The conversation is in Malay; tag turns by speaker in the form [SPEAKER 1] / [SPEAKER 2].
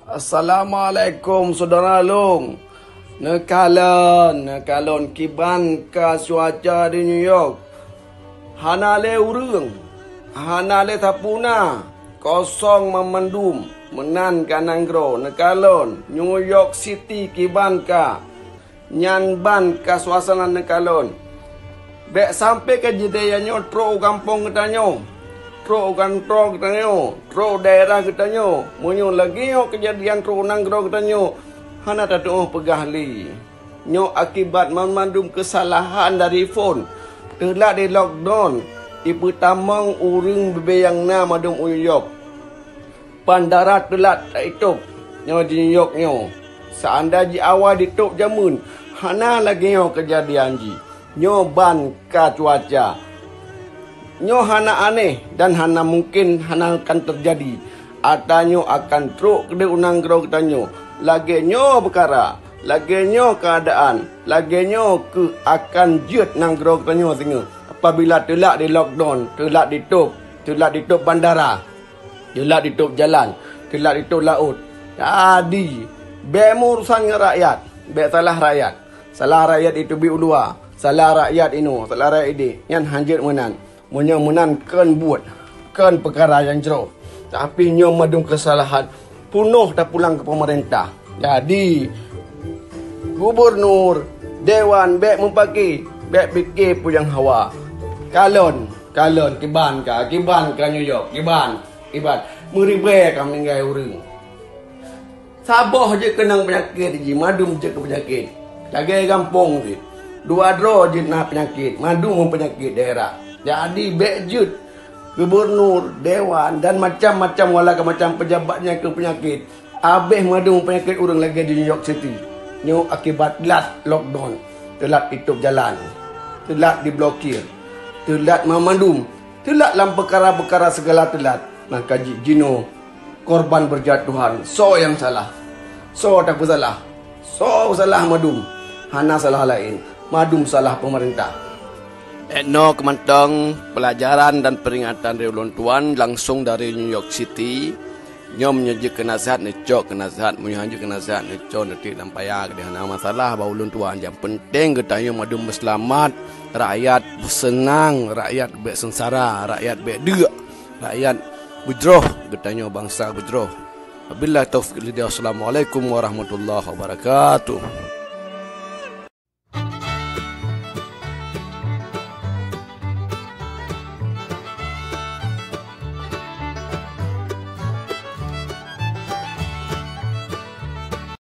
[SPEAKER 1] Assalamualaikum saudara Long. Nekalon kiban ka cuaca di New York. Hanale urang. Hanale tapuna. Kosong memendum. Menan kananggro. Nekalon New York City kiban ka. Nyan ban ka suasana nekalon. Bek sampai ke jedayanyo tro kampung ketanyo. Tro kantong ketanyo, tro daerah ketanyo, munyo lagi yo kejadian tro nanggro ketanyo, hana tatu pegah li. Nyo akibat memandum kesalahan dari phone, telah di lockdown, ibu tamang urung bebeyang na madum uyok. Bandara telat itu, nyo di New York nyo. Seanda ji awal ditutup jamun, hana lagi yo kejadian ji. Nyo ban ka cuaca. Nyo hana aneh dan hana mungkin hana akan terjadi. Atanyo akan truk kede unang gro ketanyo. Lagi nyo perkara, lagi nyo keadaan, lagi nyo ke akan jet nang gro ketanyo singa. Apabila telak di lockdown, telak ditutup bandara, telak ditutup jalan, telak ditutup laut. Jadi, be urusan dengan rakyat, be salah rakyat. Salah rakyat itu bi ulua, salah rakyat inu, salah rakyat ini. Yang hanjir menan. Munyo menan ken buat ken perkara yang jero, tapi nyo madung kesalahan punuh dah pulang ke pemerintah. Jadi gubernur dewan bek mempaki bek fikir pujang hawa kalon kiban ka New York kiban meribe kami ngai urang saboh je kenang penyakit ji madum je ke penyakit jaga kampung tu dua dro je na penyakit madum penyakit daerah. Jadi bejut gubernur, dewan dan macam-macam walaupun macam pejabatnya ke penyakit. Habis madu penyakit orang lagi di New York City. Nyo akibat telat lockdown, telat tutup jalan, telat diblokir, telat memandum, telat dalam perkara-perkara segala telat. Maka jino korban berjatuhan. So yang salah. So tak salah. So salah madum. Hana salah lain. Madum salah pemerintah. No kemantang pelajaran dan peringatan dari ulun tuan langsung dari New York City. Nyom nyejek nasihat necok nasihat munyanjuk nasihat necok nanti lampaya ke hana masalah ba ulun tuan yang penting kita yo madum berselamat, rakyat bersenang, rakyat be sengsara, rakyat be deuk, rakyat bujroh kita yo bangsa bujroh. Wabillahi taufiq. Assalamualaikum warahmatullahi wabarakatuh.